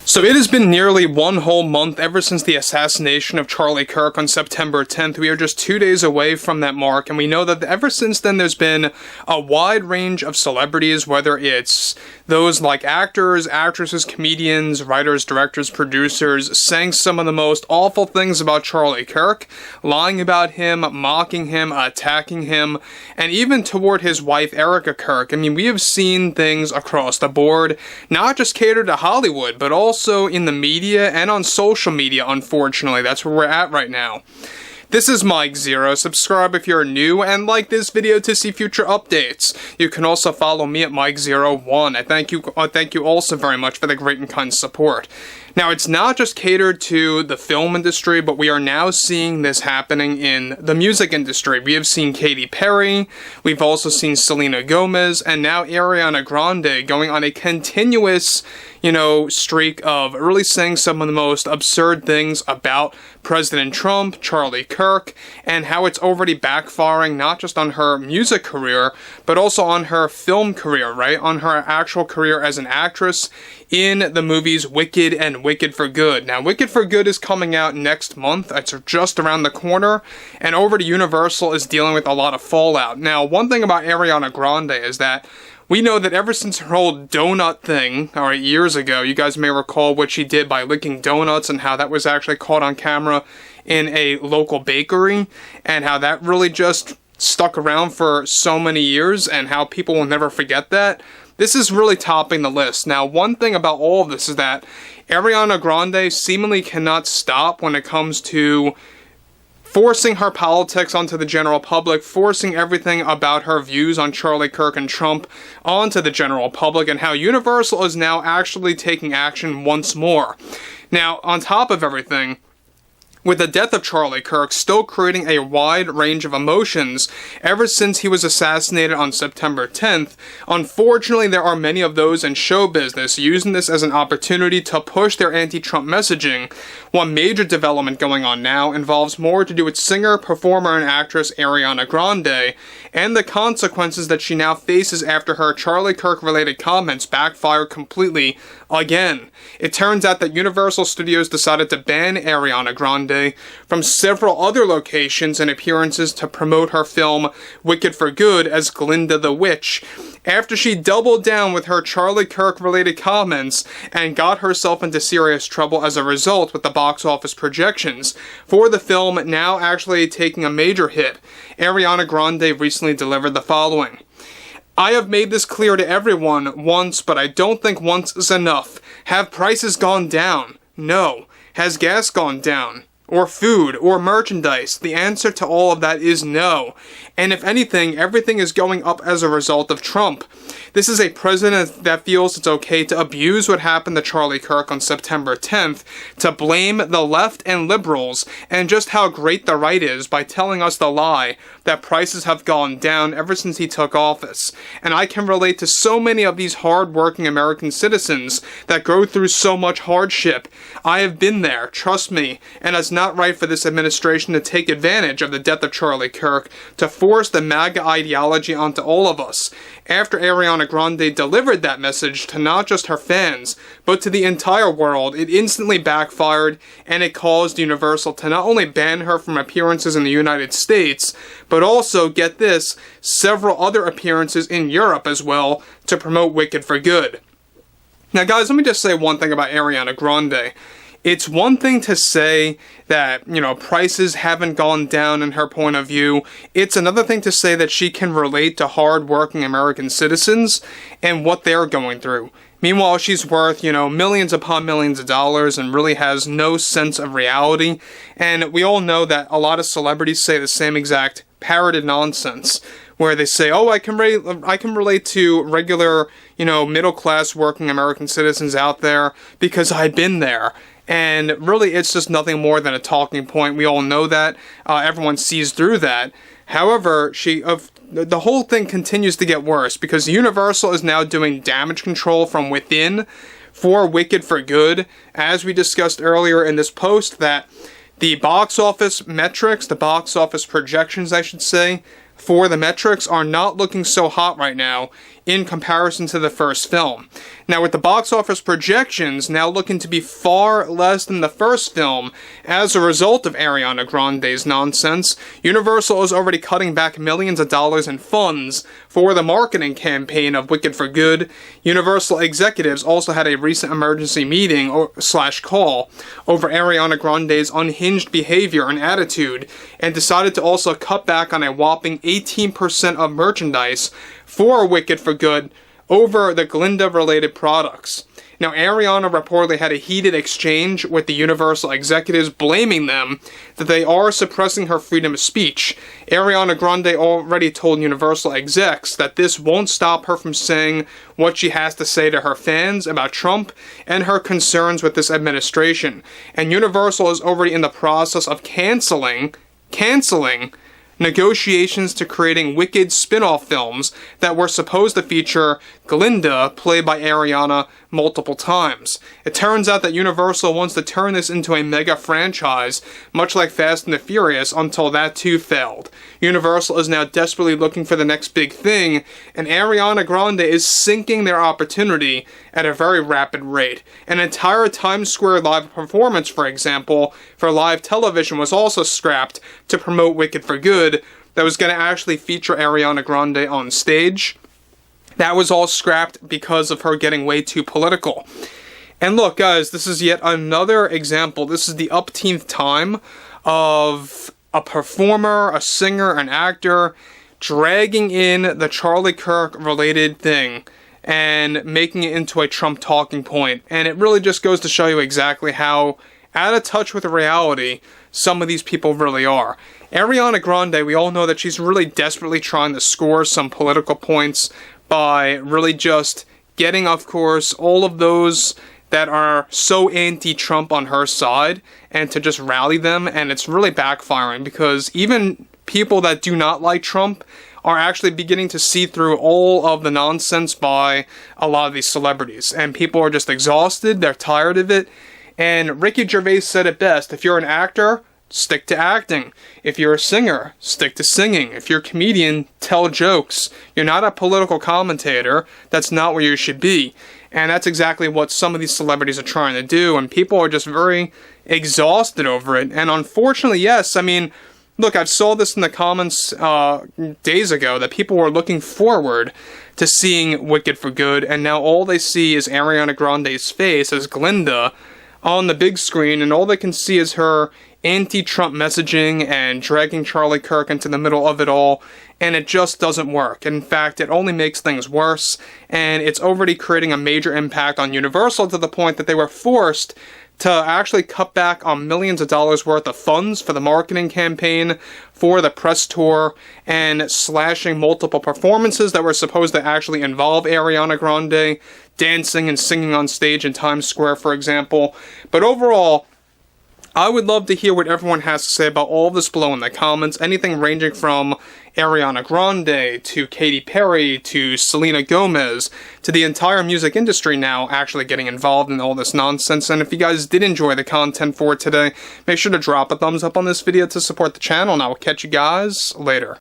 So it has been nearly one whole month ever since the assassination of Charlie Kirk on September 10th. We are just 2 days away from that mark, and we know that ever since then there's been a wide range of celebrities, whether it's those like actors, actresses, comedians, writers, directors, producers, saying some of the most awful things about Charlie Kirk, lying about him, mocking him, attacking him, and even toward his wife Erica Kirk. I mean, we have seen things across the board, not just catered to Hollywood, but also in the media and on social media, unfortunately. That's where we're at right now. This is Mike Zero. Subscribe if you're new and like this video to see future updates. You can also follow me at Mike01. I thank you also very much for the great and kind support. Now, it's not just catered to the film industry, but we are now seeing this happening in the music industry. We have seen Katy Perry, we've also seen Selena Gomez, and now Ariana Grande going on a continuous, streak of really saying some of the most absurd things about President Trump, Charlie Kirk, and how it's already backfiring not just on her music career, but also on her film career, right? On her actual career as an actress in the movies Wicked and Wicked for Good. Now, Wicked for Good is coming out next month. It's just around the corner, and over to Universal is dealing with a lot of fallout. Now, one thing about Ariana Grande is that we know that ever since her whole donut thing, years ago, you guys may recall what she did by licking donuts and how that was actually caught on camera in a local bakery, and how that really just stuck around for so many years, and how people will never forget that. This is really topping the list. Now, one thing about all of this is that Ariana Grande seemingly cannot stop when it comes to forcing her politics onto the general public, forcing everything about her views on Charlie Kirk and Trump onto the general public, and how Universal is now actually taking action once more. Now, on top of everything, with the death of Charlie Kirk still creating a wide range of emotions ever since he was assassinated on September 10th, unfortunately there are many of those in show business using this as an opportunity to push their anti-Trump messaging. One major development going on now involves more to do with singer, performer, and actress Ariana Grande, and the consequences that she now faces after her Charlie Kirk-related comments backfired completely again. It turns out that Universal Studios decided to ban Ariana Grande from several other locations and appearances to promote her film Wicked for Good as Glinda the Witch, after she doubled down with her Charlie Kirk-related comments and got herself into serious trouble as a result with the box office projections for the film now actually taking a major hit. Ariana Grande recently delivered the following: "I have made this clear to everyone once, but I don't think once is enough. Have prices gone down? No. Has gas gone down? Or food, or merchandise? The answer to all of that is no. And if anything, everything is going up as a result of Trump. This is a president that feels it's okay to abuse what happened to Charlie Kirk on September 10th, to blame the left and liberals, and just how great the right is by telling us the lie that prices have gone down ever since he took office. And I can relate to so many of these hard-working American citizens that go through so much hardship. I have been there, trust me, and it's not right for this administration to take advantage of the death of Charlie Kirk to force the MAGA ideology onto all of us." After Ariana Grande delivered that message to not just her fans, but to the entire world, it instantly backfired, and it caused Universal to not only ban her from appearances in the United States, but also, get this, several other appearances in Europe as well to promote Wicked for Good. Now guys, let me just say one thing about Ariana Grande. It's one thing to say that, prices haven't gone down in her point of view. It's another thing to say that she can relate to hard-working American citizens and what they're going through. Meanwhile, she's worth, millions upon millions of dollars and really has no sense of reality. And we all know that a lot of celebrities say the same exact parroted nonsense, where they say, "Oh, I can relate to regular, middle-class working American citizens out there because I've been there." And really, it's just nothing more than a talking point. We all know that. Everyone sees through that. However, the whole thing continues to get worse because Universal is now doing damage control from within for Wicked for Good. As we discussed earlier in this post, that the box office metrics, the box office projections, I should say, for the metrics are not looking so hot right now in comparison to the first film. Now, with the box office projections now looking to be far less than the first film as a result of Ariana Grande's nonsense, Universal is already cutting back millions of dollars in funds for the marketing campaign of Wicked for Good. Universal executives also had a recent emergency meeting / call over Ariana Grande's unhinged behavior and attitude, and decided to also cut back on a whopping 18% of merchandise for Wicked for Good over the Glinda-related products. Now, Ariana reportedly had a heated exchange with the Universal executives, blaming them that they are suppressing her freedom of speech. Ariana Grande already told Universal execs that this won't stop her from saying what she has to say to her fans about Trump and her concerns with this administration. And Universal is already in the process of canceling negotiations to creating Wicked spin-off films that were supposed to feature Glinda, played by Ariana, multiple times. It turns out that Universal wants to turn this into a mega franchise, much like Fast and the Furious, until that too failed. Universal is now desperately looking for the next big thing, and Ariana Grande is sinking their opportunity at a very rapid rate. An entire Times Square live performance, for example, for live television was also scrapped to promote Wicked for Good, that was going to actually feature Ariana Grande on stage. That was all scrapped because of her getting way too political. And look, guys, this is yet another example. This is the upteenth time of a performer, a singer, an actor dragging in the Charlie Kirk related thing and making it into a Trump talking point. And it really just goes to show you exactly how out of touch with reality some of these people really are. Ariana Grande, we all know that she's really desperately trying to score some political points by really just getting, of course, all of those that are so anti-Trump on her side and to just rally them, and it's really backfiring because even people that do not like Trump are actually beginning to see through all of the nonsense by a lot of these celebrities, and people are just exhausted, they're tired of it. And Ricky Gervais said it best: if you're an actor, stick to acting. If you're a singer, stick to singing. If you're a comedian, tell jokes. You're not a political commentator. That's not where you should be. And that's exactly what some of these celebrities are trying to do, and people are just very exhausted over it. And unfortunately, yes, I mean, look, I saw this in the comments days ago, that people were looking forward to seeing Wicked for Good, and now all they see is Ariana Grande's face as Glinda on the big screen, and all they can see is her anti-Trump messaging and dragging Charlie Kirk into the middle of it all, and it just doesn't work. In fact, it only makes things worse, and it's already creating a major impact on Universal to the point that they were forced to actually cut back on millions of dollars worth of funds for the marketing campaign, for the press tour, and slashing multiple performances that were supposed to actually involve Ariana Grande dancing and singing on stage in Times Square, for example. But overall, I would love to hear what everyone has to say about all of this below in the comments. Anything ranging from Ariana Grande to Katy Perry to Selena Gomez to the entire music industry now actually getting involved in all this nonsense. And if you guys did enjoy the content for today, make sure to drop a thumbs up on this video to support the channel, and I will catch you guys later.